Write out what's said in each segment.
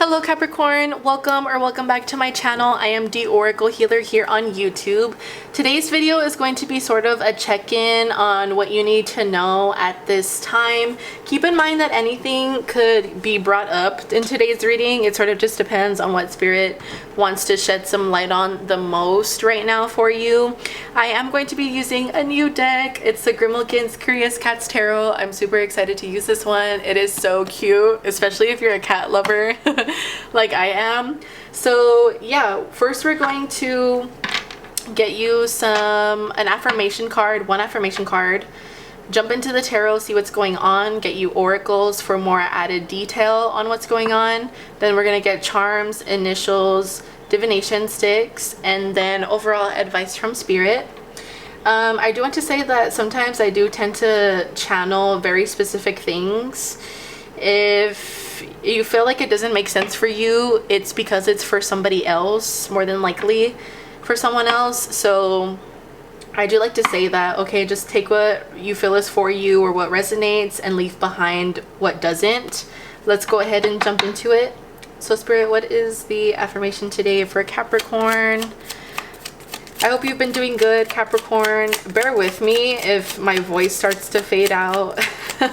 Hello Capricorn, welcome back to my channel. I am the Oracle Healer here on YouTube. Today's video is going to be sort of a check-in on what you need to know at this time. Keep in mind that anything could be brought up in today's reading. It sort of just depends on what spirit wants to shed some light on the most right now for you. I am going to be using a new deck. It's the Grimmelkin's Curious Cats Tarot. I'm super excited to use this one. It is so cute, especially if you're a cat lover like I am. So yeah, first we're going to get you an affirmation card, one affirmation card, jump into the tarot, see what's going on, get you oracles for more added detail on what's going on. Then we're gonna get charms, initials, divination sticks, and then overall advice from spirit. I do want to say that sometimes I do tend to channel very specific things. If you feel like it doesn't make sense for you, it's because it's for somebody else, more than likely for someone else. So I do like to say that, okay, just take what you feel is for you or what resonates and leave behind what doesn't. Let's go ahead and jump into it. So spirit, what is the affirmation today for Capricorn? I hope you've been doing good, Capricorn. Bear with me if my voice starts to fade out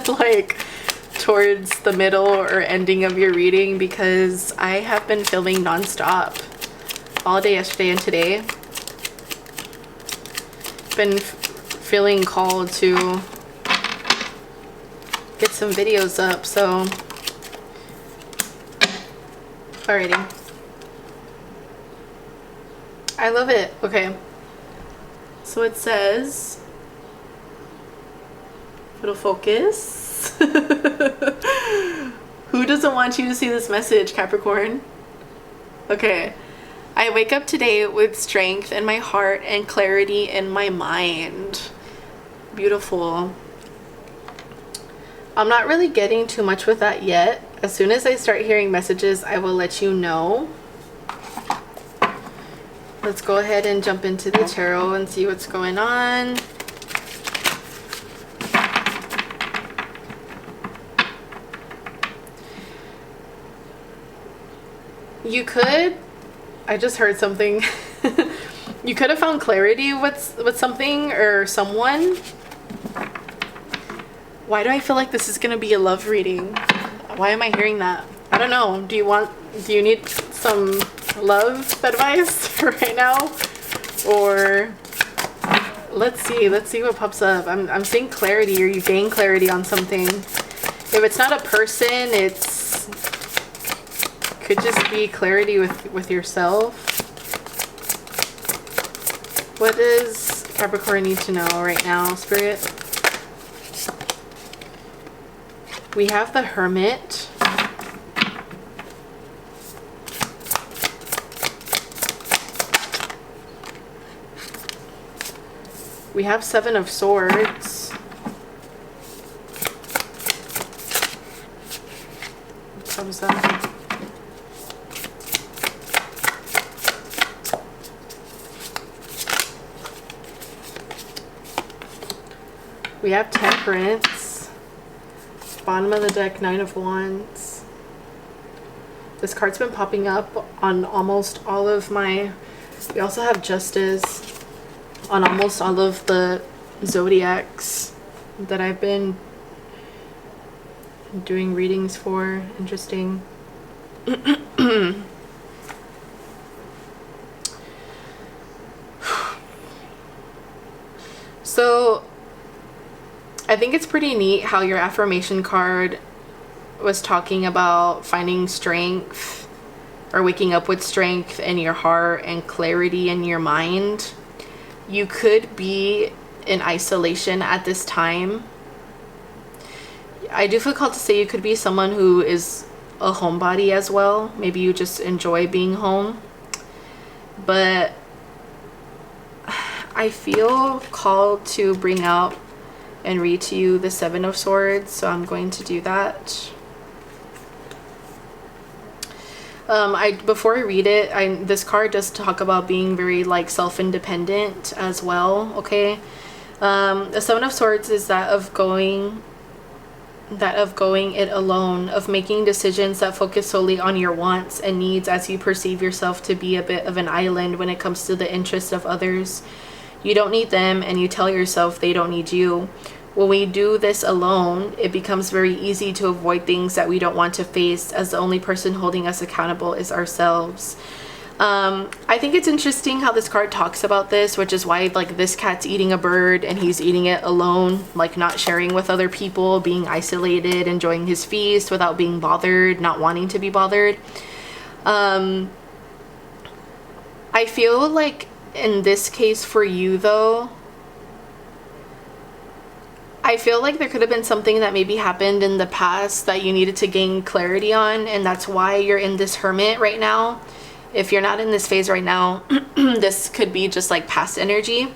like towards the middle or ending of your reading, because I have been filming non-stop all day yesterday and today. Been feeling called to get some videos up, so alrighty. I love it. Okay, so it says, it'll focus. Who doesn't want you to see this message, Capricorn? Okay. I wake up today with strength in my heart and clarity in my mind. Beautiful. I'm not really getting too much with that yet. As soon as I start hearing messages, I will let you know. Let's go ahead and jump into the tarot and see what's going on. You could, I just heard something. You could have found clarity with something or someone. Why do I feel like this is going to be a love reading? Why am I hearing that? I don't know. Do you need some love advice right now? Or let's see what pops up. I'm seeing clarity, or you gain clarity on something. If it's not a person, could just be clarity with yourself. What does Capricorn need to know right now, spirit? We have the Hermit. We have Seven of Swords. What comes up? We have Temperance. Bottom of the deck, Nine of Wands. This card's been popping up on almost all of my... We also have Justice on almost all of the zodiacs that I've been doing readings for. Interesting. So I think it's pretty neat how your affirmation card was talking about finding strength or waking up with strength in your heart and clarity in your mind. You could be in isolation at this time. I do feel called to say you could be someone who is a homebody as well. Maybe you just enjoy being home. But I feel called to bring out and read to you the Seven of Swords, so I'm going to do that. Before I read it, this card does talk about being very like self-independent as well. Okay, the Seven of Swords is that of going that of going it alone, of making decisions that focus solely on your wants and needs, as you perceive yourself to be a bit of an island when it comes to the interests of others. You don't need them, and you tell yourself they don't need you. When we do this alone, it becomes very easy to avoid things that we don't want to face, as the only person holding us accountable is ourselves. I think it's interesting how this card talks about this, which is why, like, this cat's eating a bird and he's eating it alone, like not sharing with other people, being isolated, enjoying his feast without being bothered, not wanting to be bothered. I feel like in this case for you though, I feel like there could have been something that maybe happened in the past that you needed to gain clarity on, and that's why you're in this hermit right now. If you're not in this phase right now, this could be just like past energy.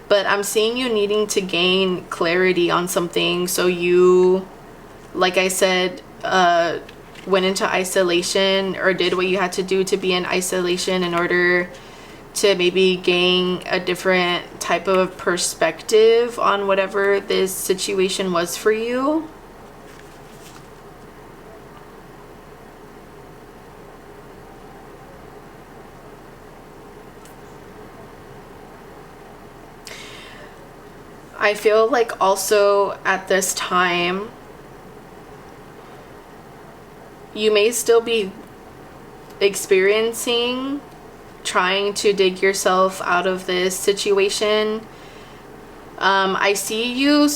But I'm seeing you needing to gain clarity on something. So you, like I said, went into isolation or did what you had to do to be in isolation in order to maybe gain a different type of perspective on whatever this situation was for you. I feel like also at this time, you may still be experiencing trying to dig yourself out of this situation. I see you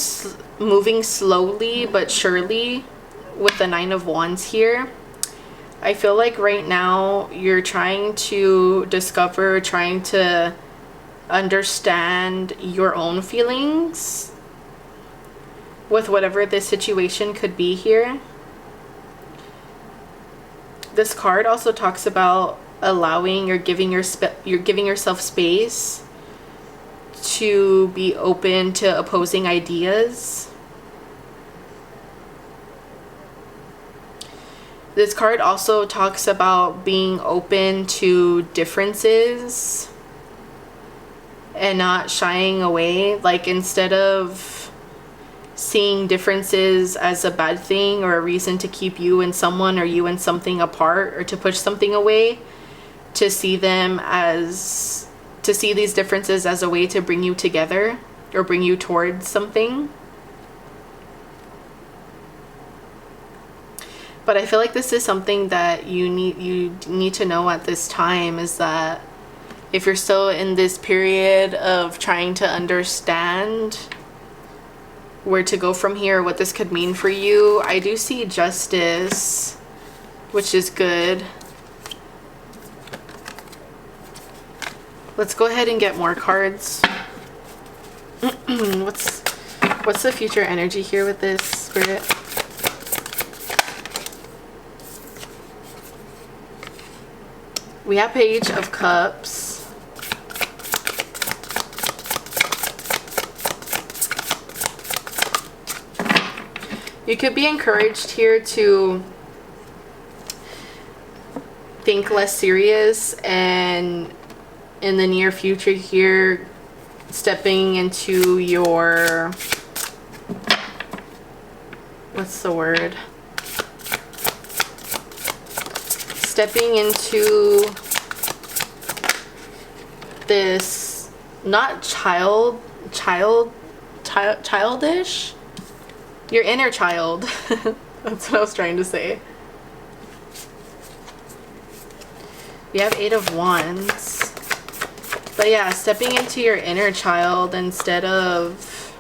moving slowly but surely with the 9 of Wands here. I feel like right now you're trying to discover, trying to understand your own feelings with whatever this situation could be here. This card also talks about allowing or giving yourself space to be open to opposing ideas. This card also talks about being open to differences and not shying away. Like, instead of seeing differences as a bad thing or a reason to keep you and someone or you and something apart or to push something away, to see these differences as a way to bring you together or bring you towards something. But I feel like this is something that you need to know at this time, is that if you're still in this period of trying to understand where to go from here, what this could mean for you, I do see Justice, which is good. Let's go ahead and get more cards. What's the future energy here with this, Spirit? We have Page of Cups. You could be encouraged here to think less serious, and in the near future here, stepping into your, what's the word? Stepping into this, not childish, your inner child. That's what I was trying to say. We have 8 of Wands. But yeah, stepping into your inner child instead of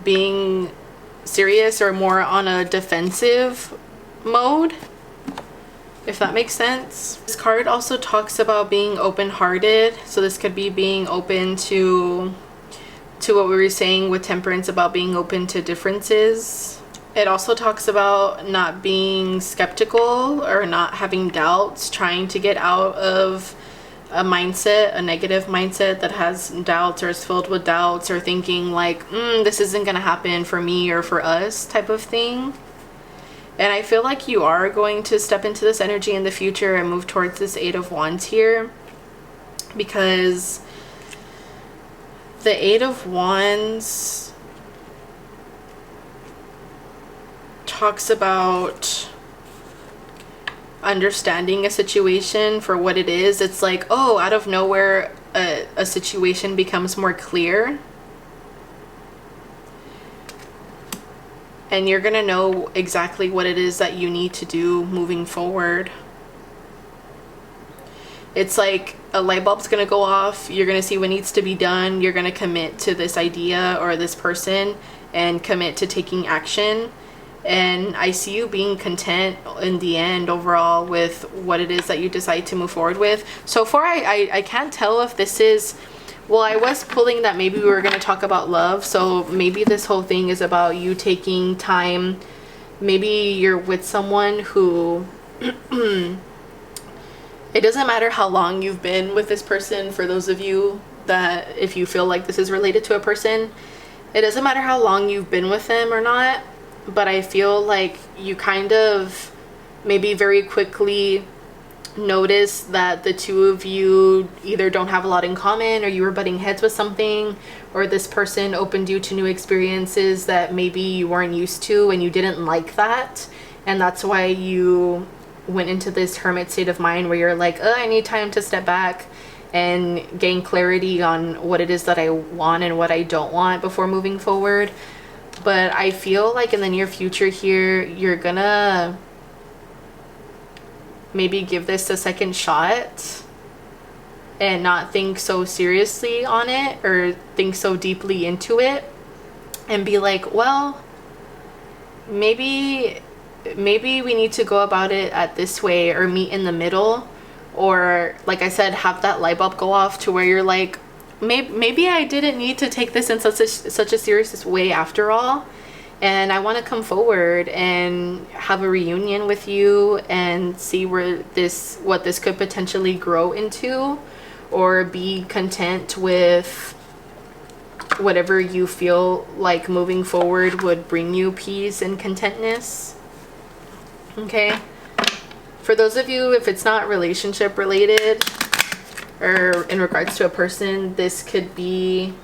being serious or more on a defensive mode, if that makes sense. This card also talks about being open-hearted, so this could be being open to what we were saying with Temperance about being open to differences. It also talks about not being skeptical or not having doubts, trying to get out of a mindset, a negative mindset that has doubts or is filled with doubts, or thinking like, this isn't gonna happen for me or for us type of thing. And I feel like you are going to step into this energy in the future and move towards this 8 of Wands here. because the Eight of Wands talks about understanding a situation for what it is. It's like, oh, out of nowhere, a situation becomes more clear. And you're gonna know exactly what it is that you need to do moving forward. It's like a light bulb's gonna go off. You're gonna see what needs to be done. You're gonna commit to this idea or this person and commit to taking action. And I see you being content in the end overall with what it is that you decide to move forward with. So far, I can't tell if this is, well, I was pulling that maybe we were going to talk about love. So maybe this whole thing is about you taking time. Maybe you're with someone who, it doesn't matter how long you've been with this person. For those of you that, if you feel like this is related to a person, it doesn't matter how long you've been with them or not. But I feel like you kind of maybe very quickly notice that the two of you either don't have a lot in common, or you were butting heads with something, or this person opened you to new experiences that maybe you weren't used to and you didn't like that. And that's why you went into this hermit state of mind where you're like, oh, I need time to step back and gain clarity on what it is that I want and what I don't want before moving forward. But I feel like in the near future here, you're gonna maybe give this a second shot and not think so seriously on it or think so deeply into it, and be like, well, maybe we need to go about it at this way, or meet in the middle, or like I said, have that light bulb go off to where you're like, maybe I didn't need to take this in such a serious way after all, and I want to come forward and have a reunion with you and see where what this could potentially grow into, or be content with whatever you feel like moving forward would bring you peace and contentness. Okay, for those of you, if it's not relationship related or in regards to a person, this could be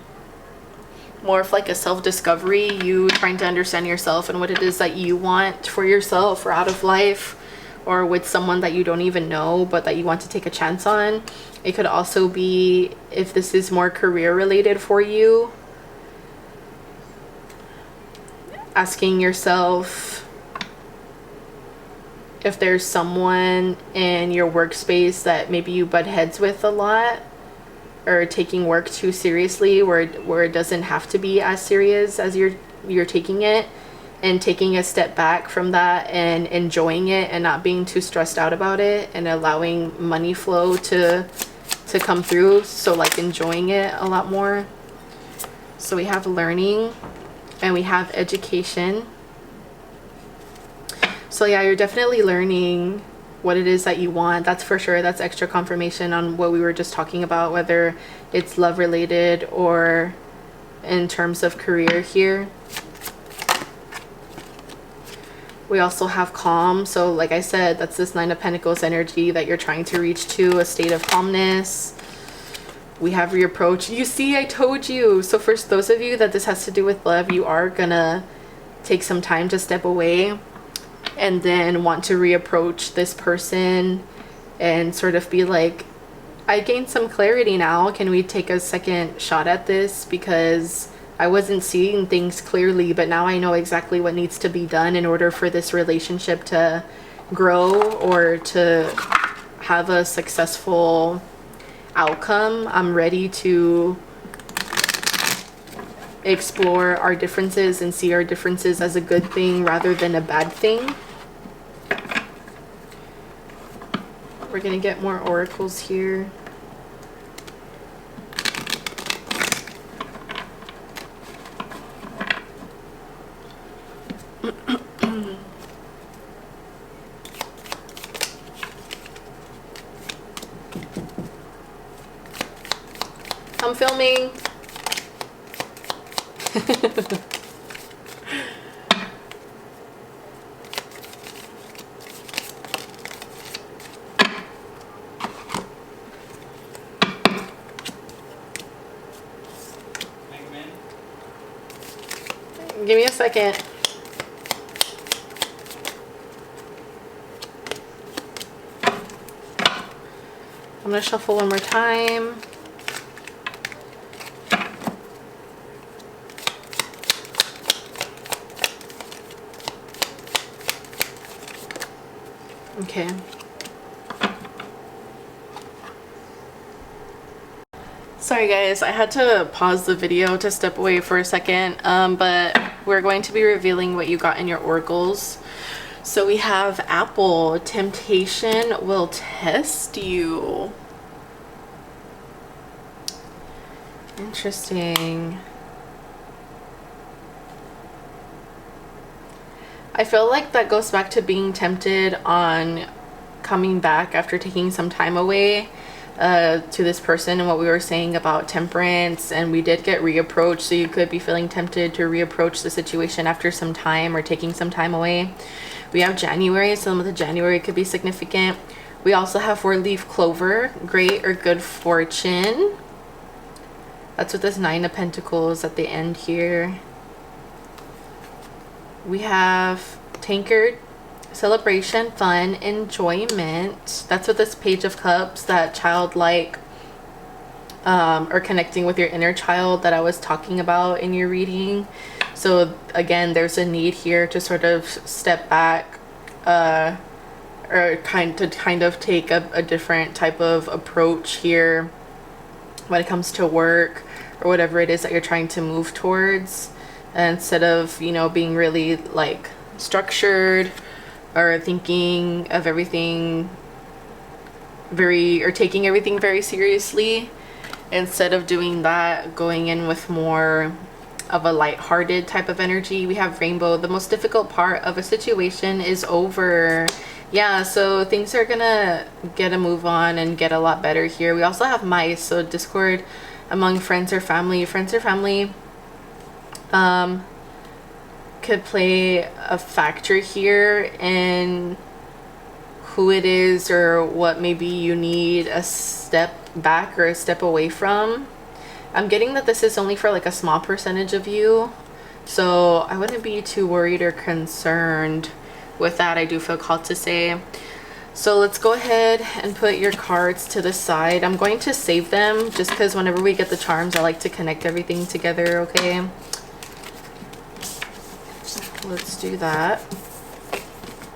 more of like a self-discovery, you trying to understand yourself and what it is that you want for yourself or out of life, or with someone that you don't even know but that you want to take a chance on. It could also be, if this is more career related for you, asking yourself if there's someone in your workspace that maybe you butt heads with a lot, or taking work too seriously, where it doesn't have to be as serious as you're taking it, and taking a step back from that and enjoying it and not being too stressed out about it, and allowing money flow to come through. So like enjoying it a lot more. So we have learning and we have education. So yeah, you're definitely learning what it is that you want. That's for sure. That's extra confirmation on what we were just talking about, whether it's love related or in terms of career here. We also have calm. So like I said, that's this Nine of Pentacles energy that you're trying to reach to, a state of calmness. We have reapproach. You see, I told you. So for those of you that this has to do with love, you are gonna take some time to step away and then want to reapproach this person and sort of be like, I gained some clarity now. Can we take a second shot at this? Because I wasn't seeing things clearly, but now I know exactly what needs to be done in order for this relationship to grow or to have a successful outcome. I'm ready to explore our differences and see our differences as a good thing rather than a bad thing. We're gonna get more oracles here. I'm filming. Give me a second. I'm gonna shuffle one more time. Okay. Sorry guys, I had to pause the video to step away for a second, but we're going to be revealing what you got in your oracles. So we have Apple, temptation will test you. Interesting. I feel like that goes back to being tempted on coming back after taking some time away to this person, and what we were saying about temperance, and we did get reapproached, so you could be feeling tempted to reapproach the situation after some time or taking some time away. We have January, so the month of January could be significant. We also have 4-leaf clover, great or good fortune. That's with this 9 of Pentacles at the end here. We have tankard, celebration, fun, enjoyment. That's with this Page of Cups, that childlike or connecting with your inner child that I was talking about in your reading. So again, there's a need here to sort of step back or kind of take a different type of approach here when it comes to work or whatever it is that you're trying to move towards, instead of, you know, being really like structured or thinking of everything or taking everything very seriously. Instead of doing that, going in with more of a light-hearted type of energy. We have rainbow. The most difficult part of a situation is over. Yeah, so things are gonna get a move on and get a lot better here. We also have mice, so discord among friends or family. Friends or family could play a factor here in who it is or what maybe you need a step back or a step away from. I'm getting that this is only for like a small percentage of you, so I wouldn't be too worried or concerned with that, I do feel called to say. So let's go ahead and put your cards to the side. I'm going to save them just because whenever we get the charms, I like to connect everything together, okay? Let's do that.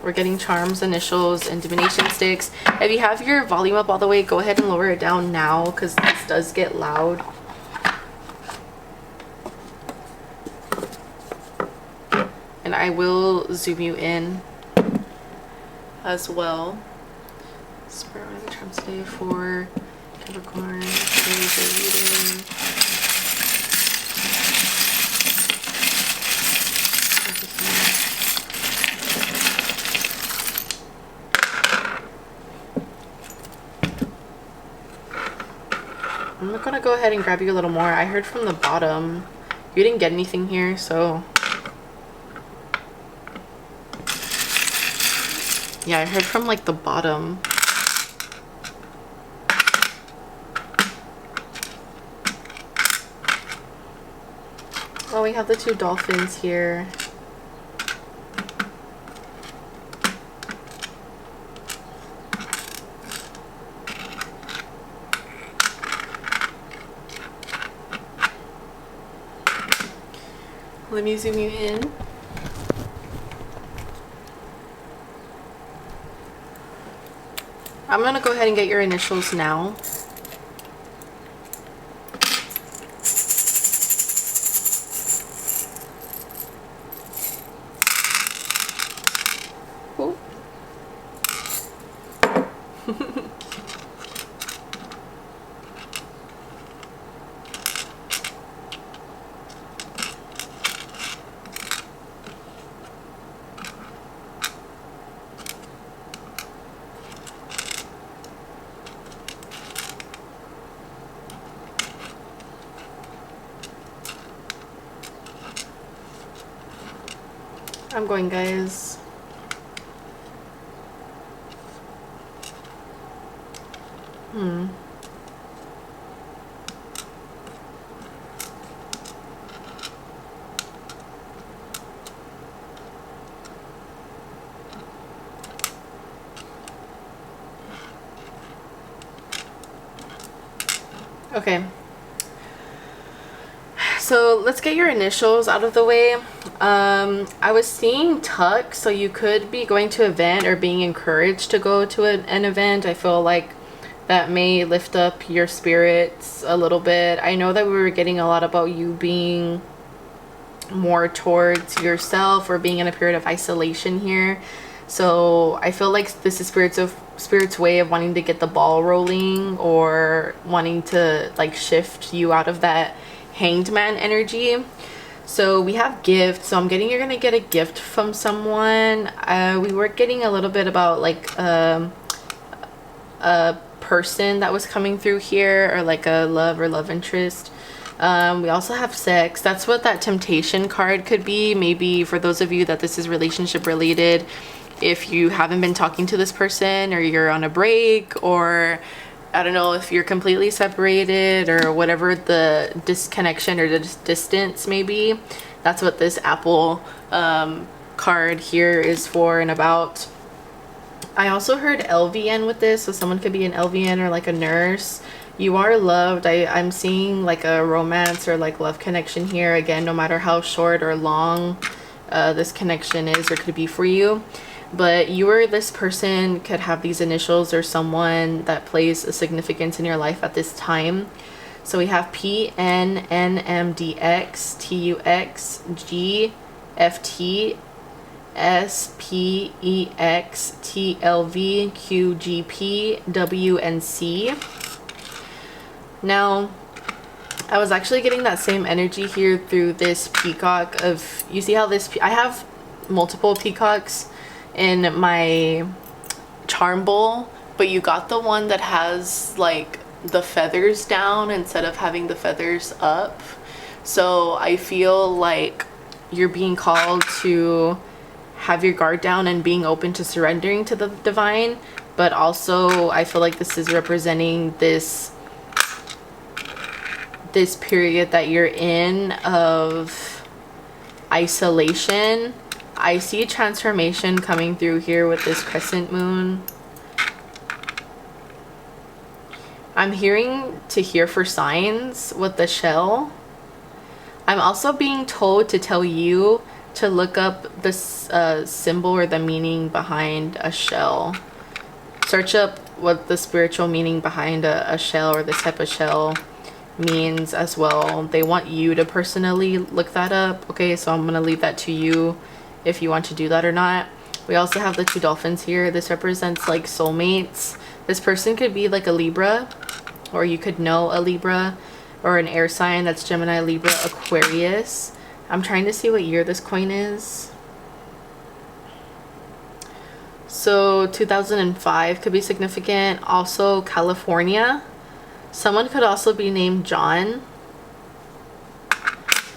We're getting charms, initials, and divination sticks. If you have your volume up all the way, go ahead and lower it down now because this does get loud. And I will zoom you in as well. Spirit, what are the charms today for Capricorn? I'm gonna go ahead and grab you a little more. I heard from the bottom. You didn't get anything here, so yeah, I heard from like the bottom. Oh, we have the 2 dolphins here. Let me zoom you in. I'm gonna go ahead and get your initials now. Oh. I'm going, guys. Okay. So let's get your initials out of the way. I was seeing tuck, so you could be going to an event or being encouraged to go to an event. I feel like that may lift up your spirits a little bit. I know that we were getting a lot about you being more towards yourself or being in a period of isolation here. So I feel like this is spirit's way of wanting to get the ball rolling, or wanting to like shift you out of that hanged man energy. So we have gifts. So I'm getting, you're gonna get a gift from someone. We were getting a little bit about like a person that was coming through here, or like a love or love interest. We also have sex. That's what that temptation card could be. Maybe for those of you that this is relationship related, if you haven't been talking to this person, or you're on a break, or I don't know if you're completely separated, or whatever the disconnection or the distance may be, that's what this apple card here is for and about. I also heard LVN with this, so someone could be an LVN or like a nurse. You are loved. I'm seeing like a romance or like love connection here. Again, no matter how short or long this connection is or could be for you. But you or this person could have these initials, or someone that plays a significance in your life at this time. So we have PNNMDX, TUX, GFT, SPEX, TLV, QGP, W, and C. Now, I was actually getting that same energy here through this peacock of, you see how this, I have multiple peacocks in my charm bowl, but you got the one that has like the feathers down instead of having the feathers up. So I feel like you're being called to have your guard down and being open to surrendering to the divine, but also I feel like this is representing this period that you're in of isolation. I see transformation coming through here with this crescent moon. I'm hearing to hear for signs with the shell. I'm also being told to tell you to look up this symbol or the meaning behind a shell. Search up what the spiritual meaning behind a shell, or this type of shell, means as well. They want you to personally look that up. Okay, so I'm gonna leave that to you if you want to do that or not. We also have the two dolphins here. This represents like soulmates. This person could be like a Libra, or you could know a Libra, or an air sign that's Gemini, Libra, Aquarius. I'm trying to see what year this coin is. So 2005 could be significant. Also California. Someone could also be named John.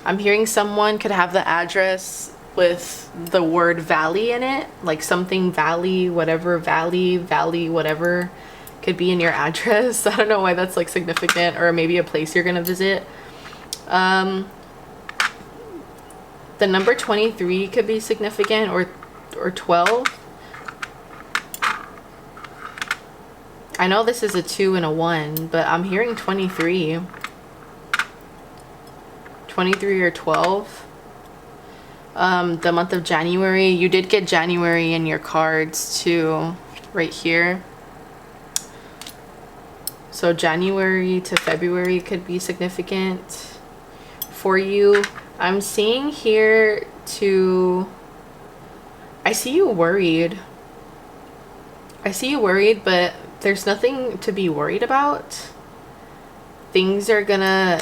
I'm hearing someone could have the address with the word valley in it, like something valley, whatever, valley, whatever could be in your address. I don't know why that's like significant, or maybe a place you're gonna visit. The number 23 could be significant, or 12. I know this is a 2 and a 1, but I'm hearing 23. 23 or 12. The month of January, you did get January in your cards too, right here. So January to February could be significant for you. I'm seeing here to, I see you worried. I see you worried, but there's nothing to be worried about. Things are gonna,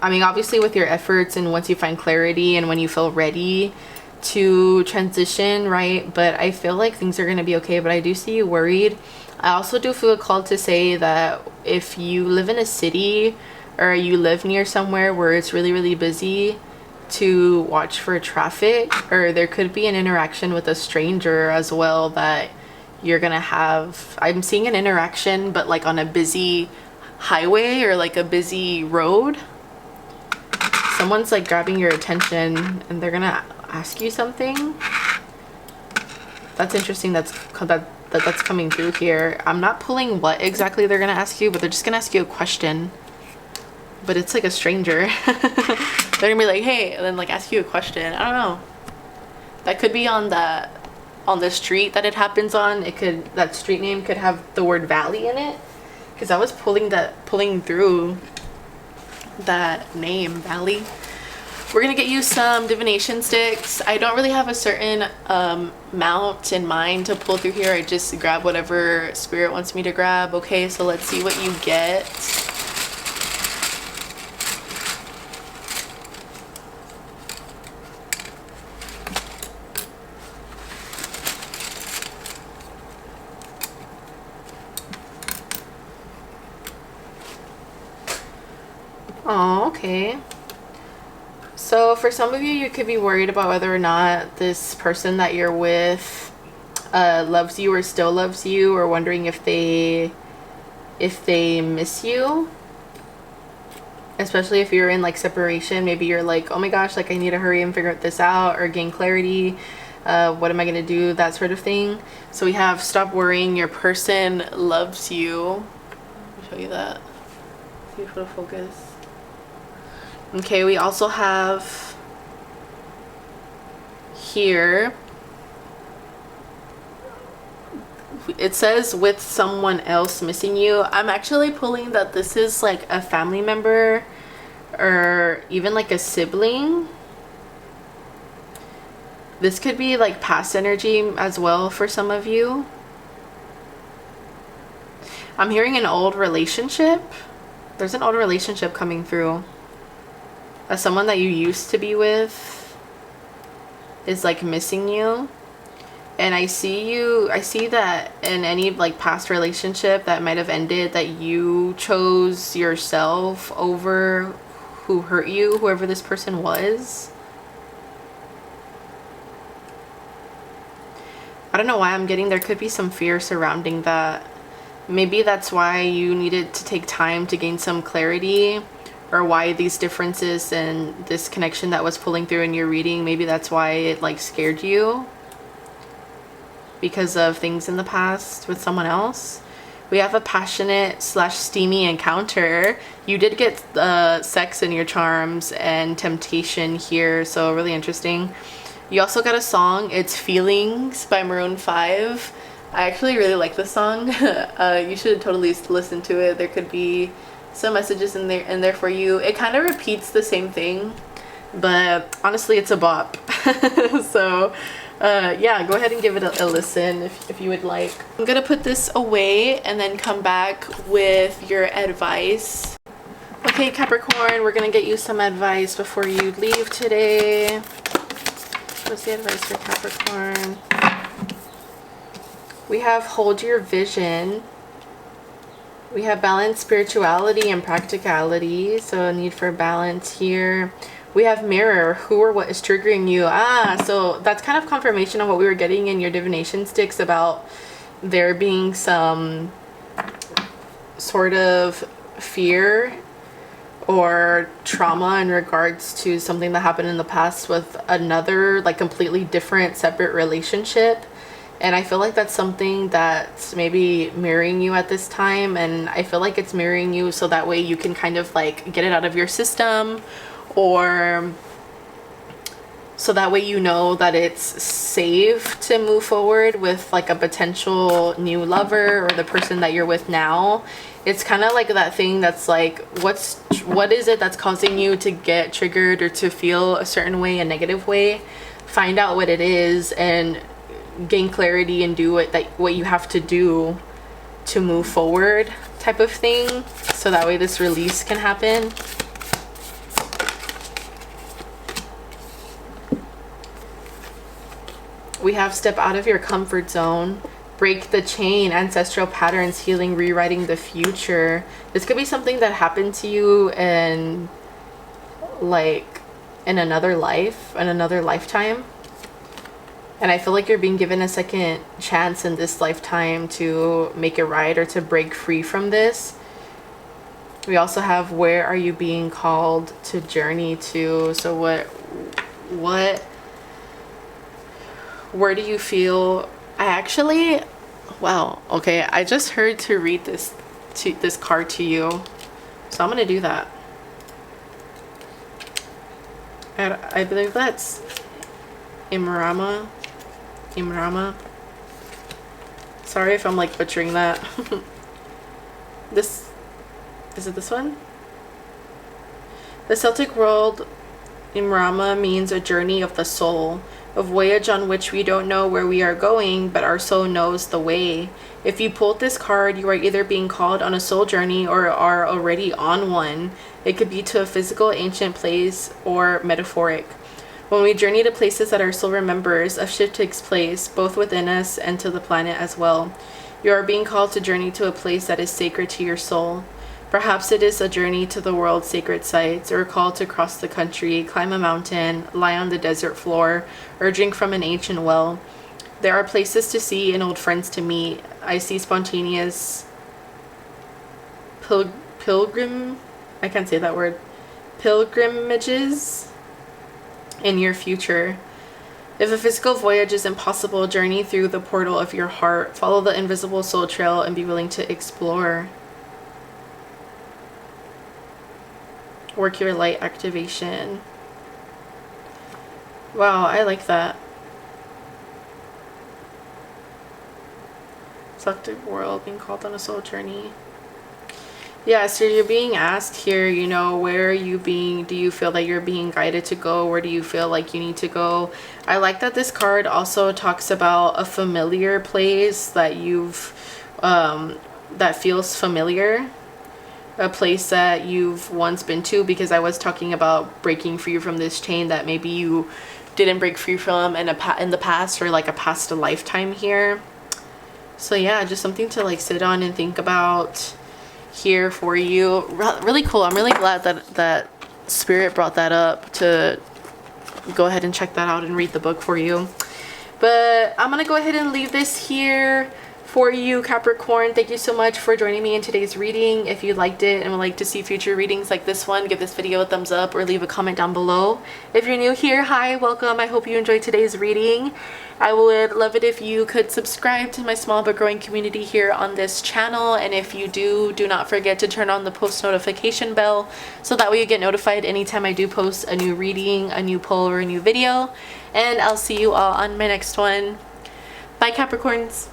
I mean, obviously with your efforts and once you find clarity and when you feel ready to transition, right? But I feel like things are going to be okay, but I do see you worried. I also do feel called to say that if you live in a city or you live near somewhere where it's really, really busy, to watch for traffic, or there could be an interaction with a stranger as well that you're going to have. I'm seeing an interaction, but like on a busy highway or like a busy road. Someone's like grabbing your attention and they're gonna ask you something. That's interesting. That that's coming through here. I'm not pulling what exactly they're gonna ask you, but they're just gonna ask you a question. But it's like a stranger. They're gonna be like, hey, and then like ask you a question. I don't know. That could be on the street that it happens on. It could, that street name could have the word valley in it. Because I was pulling through that name, valley. We're gonna get you some divination sticks. I don't really have a certain amount in mind to pull through here. I just grab whatever spirit wants me to grab. Okay, so let's see what you get. Oh, okay. So for some of you, you could be worried about whether or not this person that you're with loves you or still loves you, or wondering if they miss you. Especially if you're in like separation, maybe you're like, oh my gosh, like I need to hurry and figure this out or gain clarity. What am I gonna do? That sort of thing. So we have stop worrying, your person loves you. Let me show you that. See if it'll focus. Okay, we also have here, it says with someone else missing you. I'm actually pulling that this is like a family member or even like a sibling. This could be like past energy as well for some of you. I'm hearing an old relationship. There's an old relationship coming through. As someone that you used to be with is like missing you. And I see that in any like past relationship that might have ended, that you chose yourself over who hurt you, whoever this person was. I don't know why I'm getting there could be some fear surrounding that. Maybe that's why you needed to take time to gain some clarity, or why these differences and this connection that was pulling through in your reading, maybe that's why it like scared you because of things in the past with someone else. We have a passionate / steamy encounter. You did get sex in your charms and temptation here, so really interesting. You also got a song. It's Feelings by Maroon 5. I actually really like this song. You should totally listen to it. There could be some messages in there for you. It kind of repeats the same thing, but honestly it's a bop. So yeah, go ahead and give it a listen if you would like. I'm gonna put this away and then come back with your advice. Okay, Capricorn, we're gonna get you some advice before you leave today. What's the advice for Capricorn? We have hold your vision. We have balance, spirituality, and practicality. So a need for balance here. We have mirror, who or what is triggering you. So that's kind of confirmation of what we were getting in your divination sticks about there being some sort of fear or trauma in regards to something that happened in the past with another like completely different separate relationship. And I feel like that's something that's maybe mirroring you at this time. And I feel like it's mirroring you so that way you can kind of like get it out of your system, or so that way you know that it's safe to move forward with like a potential new lover or the person that you're with now. It's kind of like that thing that's like, what is it that's causing you to get triggered or to feel a certain way, a negative way? Find out what it is and gain clarity and do what you have to do to move forward, type of thing, so that way this release can happen. We have step out of your comfort zone, break the chain, ancestral patterns, healing, rewriting the future. This could be something that happened to you in like in another life, in another lifetime. And I feel like you're being given a second chance in this lifetime to make it right or to break free from this. We also have where are you being called to journey to? So where do you feel? I actually Wow. Okay, I just heard to read this card to you, so I'm gonna do that. I believe that's Imrama. Sorry if I'm like butchering that. This is it, this one? The Celtic world, Imrama means a journey of the soul, a voyage on which we don't know where we are going, but our soul knows the way. If you pulled this card, you are either being called on a soul journey or are already on one. It could be to a physical ancient place or metaphoric. When we journey to places that our soul remembers, a shift takes place, both within us and to the planet as well. You are being called to journey to a place that is sacred to your soul. Perhaps it is a journey to the world's sacred sites, or a call to cross the country, climb a mountain, lie on the desert floor, or drink from an ancient well. There are places to see and old friends to meet. I see spontaneous I can't say that word. Pilgrimages in your future. If a physical voyage is impossible, journey through the portal of your heart. Follow the invisible soul trail and be willing to explore. Work your light activation. Wow, I like that. Selective world, being called on a soul journey. Yeah, so you're being asked here, you know, where are you being, do you feel that you're being guided to go? Where do you feel like you need to go? I like that this card also talks about a familiar place that you've, that feels familiar. A place that you've once been to, because I was talking about breaking free from this chain that maybe you didn't break free from in the past, or like a past lifetime here. So yeah, just something to like sit on and think about here for you. Really cool. I'm really glad that Spirit brought that up to go ahead and check that out and read the book for you. But I'm gonna go ahead and leave this here for you, Capricorn. Thank you so much for joining me in today's reading. If you liked it and would like to see future readings like this one, give this video a thumbs up or leave a comment down below. If you're new here, hi, welcome. I hope you enjoyed today's reading. I would love it if you could subscribe to my small but growing community here on this channel. And if you do not forget to turn on the post notification bell, so that way you get notified anytime I do post a new reading, a new poll, or a new video. And I'll see you all on my next one. Bye, Capricorns.